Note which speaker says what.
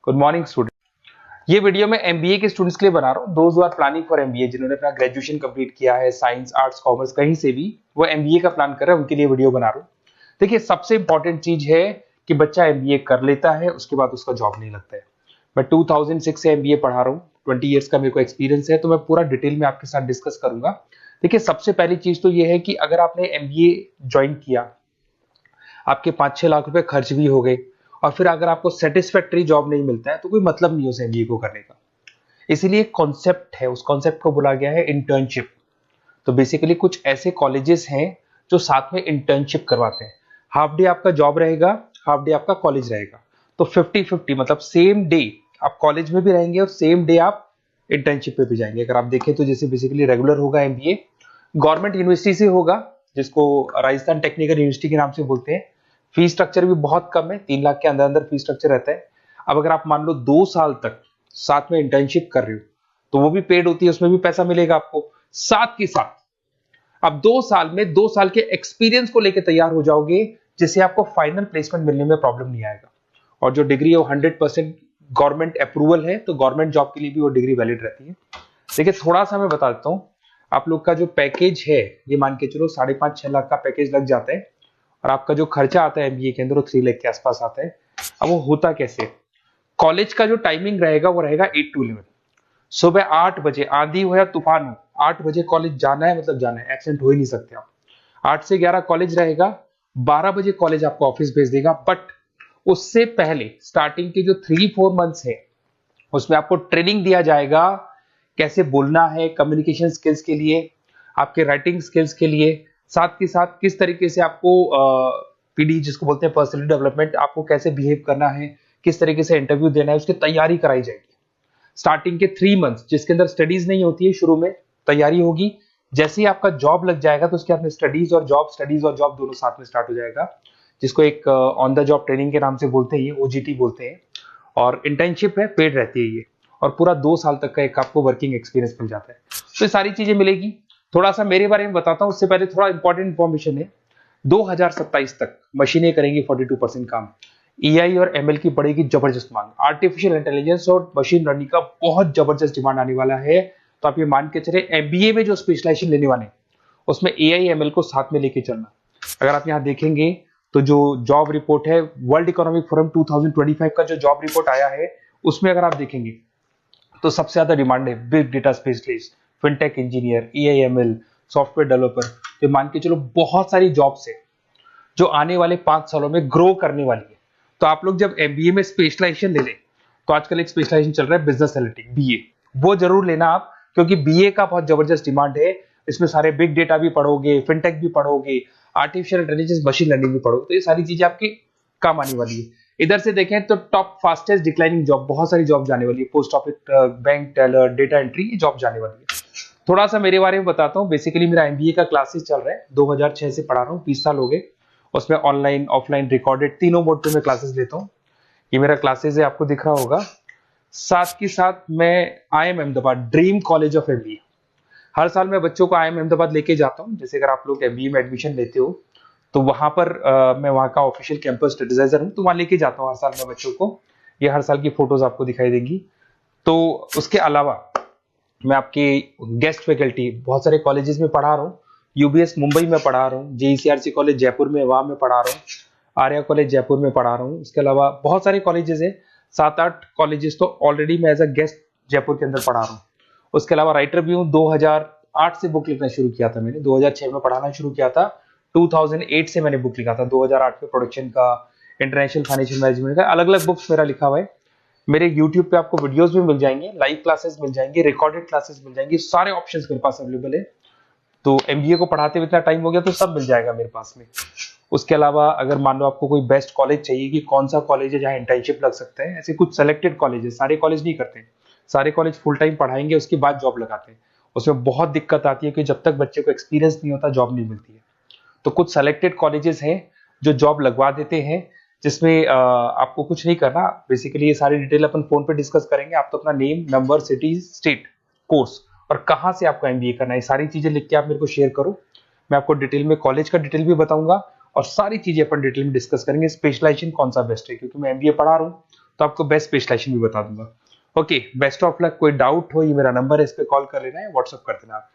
Speaker 1: Good morning student. ये video मैं MBA के स्टूडेंट्स के लिए बना रहा हूँ। Those who are planning for MBA, जिन्होंने अपना ग्रेजुएशन कंप्लीट किया है, साइंस आर्ट्स कॉमर्स कहीं से भी वो एमबीए का प्लान कर रहे हैं, उनके लिए वीडियो बना रहा हूँ। देखिए, सबसे इंपॉर्टेंट चीज है कि बच्चा एमबीए कर लेता है, उसके बाद उसका जॉब नहीं लगता है। मैं 2006 से एमबीए पढ़ा रहा हूँ, 20 ईयर्स का मेरे को एक्सपीरियंस है, तो मैं पूरा डिटेल में आपके साथ डिस्कस करूंगा। देखिए, सबसे पहली चीज तो ये है कि अगर आपने एमबीए ज्वाइन किया, आपके 5-6 लाख रुपए खर्च भी हो गए और फिर अगर आपको सेटिस्फैक्टरी जॉब नहीं मिलता है तो कोई मतलब नहीं उस एमबीए को करने का। इसीलिए कॉन्सेप्ट है, उस कॉन्सेप्ट को बोला गया है इंटर्नशिप। तो बेसिकली कुछ ऐसे कॉलेजेस हैं जो साथ में इंटर्नशिप करवाते हैं। हाफ डे आपका जॉब रहेगा, हाफ डे आपका कॉलेज रहेगा। तो 50-50 मतलब सेम डे आप कॉलेज में भी रहेंगे और सेम डे आप इंटर्नशिप पे भी जाएंगे। अगर आप देखें तो जैसे बेसिकली रेगुलर होगा एमबीए, गवर्नमेंट यूनिवर्सिटी से होगा, जिसको राजस्थान टेक्निकल यूनिवर्सिटी के नाम से बोलते हैं। फीस स्ट्रक्चर भी बहुत कम है, 3 लाख के अंदर अंदर फीस स्ट्रक्चर रहता है। अब अगर आप मान लो 2 साल तक साथ में इंटर्नशिप कर रहे हो तो वो भी पेड होती है, उसमें भी पैसा मिलेगा आपको। साथ के साथ अब 2 साल में 2 साल के एक्सपीरियंस को लेकर तैयार हो जाओगे, जिससे आपको फाइनल प्लेसमेंट मिलने में प्रॉब्लम नहीं आएगा। और जो डिग्री है वो 100% गवर्नमेंट अप्रूवल है, तो गवर्नमेंट जॉब के लिए भी वो डिग्री वैलिड रहती है। देखिए, थोड़ा सा मैं बता देता हूँ। आप लोग का जो पैकेज है, ये मान के चलो 5.5-6 लाख का पैकेज लग जाता है और आपका जो खर्चा आता है एमबीए के अंदर वो 3 लाख के आसपास आता है। अब वो होता कैसे? कॉलेज का जो टाइमिंग रहेगा वो रहेगा 8 to 11। सुबह 8 बजे, आंधी हो या तूफान हो, 8 बजे कॉलेज जाना है, मतलब जाना है, एब्सेंट हो ही नहीं सकते आप। 8 से 11 कॉलेज रहेगा, 12 बजे कॉलेज आपको ऑफिस भेज देगा। बट उससे पहले स्टार्टिंग के जो 3-4 मंथ्स है उसमें आपको ट्रेनिंग दिया जाएगा, कैसे बोलना है, कम्युनिकेशन स्किल्स के लिए, आपके राइटिंग स्किल्स के लिए, साथ के साथ किस तरीके से आपको पीडी जिसको बोलते हैं पर्सनैलिटी डेवलपमेंट, आपको कैसे बिहेव करना है, किस तरीके से इंटरव्यू देना है, उसकी तैयारी कराई जाएगी। स्टार्टिंग के 3 मंथ्स जिसके अंदर स्टडीज नहीं होती है, शुरू में तैयारी होगी। जैसे ही आपका जॉब लग जाएगा तो उसके बाद में स्टडीज और जॉब दोनों साथ में स्टार्ट हो जाएगा, जिसको एक ऑन द जॉब ट्रेनिंग के नाम से बोलते हैं, ये ओजीटी बोलते हैं। और इंटर्नशिप है, पेड रहती है ये, और पूरा 2 साल तक का एक आपको वर्किंग एक्सपीरियंस मिल जाता है। तो ये सारी चीजें मिलेगी। थोड़ा सा मेरे बारे में बताता हूँ, उससे पहले थोड़ा इंपॉर्टेंट इंफॉर्मेशन है। 2027 तक मशीनें करेंगी 42% काम। एआई और एमएल की पड़ेगी जबरदस्त मांग। आर्टिफिशियल इंटेलिजेंस और मशीन लर्निंग का बहुत जबरदस्त डिमांड आने वाला है। तो आप ये मान के चले, एमबीए में जो स्पेशलाइजेशन लेने वाले उसमें एआई एमएल को साथ में लेके चलना। अगर आप यहाँ देखेंगे तो जो जॉब रिपोर्ट है, वर्ल्ड इकोनॉमिक फोरम 2025 का जो जॉब रिपोर्ट आया है, उसमें अगर आप देखेंगे तो सबसे ज्यादा डिमांड है big data specialist, fintech engineer, AIML, software developer. तो मान के चलो बहुत सारी जॉब्स है जो आने वाले 5 सालों में ग्रो करने वाली है। तो आप लोग जब एमबीए में स्पेशलाइजेशन ले लें, तो आजकल एक स्पेशलाइजेशन चल रहा है बिजनेस एनालिटिक्स, बीए, वो जरूर लेना आप, क्योंकि बीए का बहुत जबरदस्त डिमांड है। इसमें सारे बिग डेटा भी पढ़ोगे, फिनटेक भी पढ़ोगे, आर्टिफिशियल इंटेलिजेंस, मशीन लर्निंग भी पढ़ोगे, तो ये सारी चीजें आपकी काम आने वाली है। इधर से देखें तो टॉप फास्टेस्ट डिक्लाइनिंग जॉब, बहुत सारी जॉब जाने वाली है, post office, bank teller, data entry, ये जॉब जाने वाली है। थोड़ा सा मेरे बारे में बताता हूँ। बेसिकली मेरा एमबीए का क्लासेस चल रहा है, 2006 से पढ़ा रहा हूँ, 20 साल हो गए। उसमें ऑनलाइन, ऑफलाइन, रिकॉर्डेड, तीनों मोड पे मैं क्लासेस लेता हूँ। ये मेरा क्लासेस है, आपको दिख रहा होगा। साथ के साथ मैं IIM Ahmedabad, dream college of MBA, हर साल मैं बच्चों को आईएम अहमदाबाद लेके जाता हूँ। जैसे अगर आप लोग एमबीए में एडमिशन लेते हो तो वहां पर मैं वहां का ऑफिशियल कैंपस एडवाइजर हूँ, तो वहां लेके जाता हूँ हर साल मैं बच्चों को। ये हर साल की फोटोज आपको दिखाई देंगी। तो उसके अलावा मैं आपके गेस्ट फैकल्टी बहुत सारे कॉलेजेस में पढ़ा रहा हूँ। यूबीएस मुंबई में पढ़ा रहा हूँ, जेईसीआरसी कॉलेज जयपुर में, वहां में पढ़ा रहा हूँ, आर्या कॉलेज जयपुर में पढ़ा रहा हूँ। इसके अलावा बहुत सारे कॉलेजेस है, 7-8 कॉलेजेस तो ऑलरेडी मैं एज अ गेस्ट जयपुर के अंदर पढ़ा रहा हूँ। उसके अलावा राइटर भी हूँ। 2008 से बुक लिखना शुरू किया था मैंने, 2006 में पढ़ाना शुरू किया था, 2008 से मैंने बुक लिखा था, 2008 में प्रोडक्शन का, इंटरनेशनल फाइनेंशियल मैनेजमेंट का, अलग अलग बुक्स मेरा लिखा हुआ है। मेरे यूट्यूब पे आपको वीडियोस भी मिल जाएंगे, लाइव क्लासेस मिल जाएंगे, रिकॉर्डेड क्लासेस मिल जाएंगे, सारे ऑप्शंस मेरे पास अवेलेबल है। तो एमबीए को पढ़ाते हुए इतना टाइम हो गया तो सब मिल जाएगा मेरे पास में। उसके अलावा अगर मान लो आपको कोई बेस्ट कॉलेज चाहिए कि कौन सा कॉलेज है जहाँ इंटर्नशिप लग सकते हैं, ऐसे कुछ सेलेक्टेड कॉलेज है, सारे कॉलेज नहीं करते, सारे कॉलेज फुल टाइम पढ़ाएंगे उसके बाद जॉब लगाते हैं। उसमें बहुत दिक्कत आती है कि जब तक बच्चे को एक्सपीरियंस नहीं होता जॉब नहीं मिलती है। तो कुछ सेलेक्टेड कॉलेजेस हैं जो जॉब लगवा देते हैं, जिसमें आपको कुछ नहीं करना। बेसिकली ये सारी डिटेल अपन फोन पे डिस्कस करेंगे। आप तो अपना name, number, city, state, course और कहाँ से आपको एमबीए करना है, सारी चीजें लिख के आप मेरे को शेयर करो। मैं आपको डिटेल में कॉलेज का डिटेल भी बताऊंगा और सारी चीजें अपन डिटेल में डिस्कस करेंगे। स्पेशलाइजेशन कौन सा बेस्ट है, क्योंकि मैं एमबीए पढ़ा रहा हूँ तो आपको बेस्ट स्पेशलाइजेशन भी बता दूंगा। Okay, best of luck. कोई डाउट हो, ये मेरा नंबर है, इस पे कॉल कर लेना है, व्हाट्सअप कर देना आप।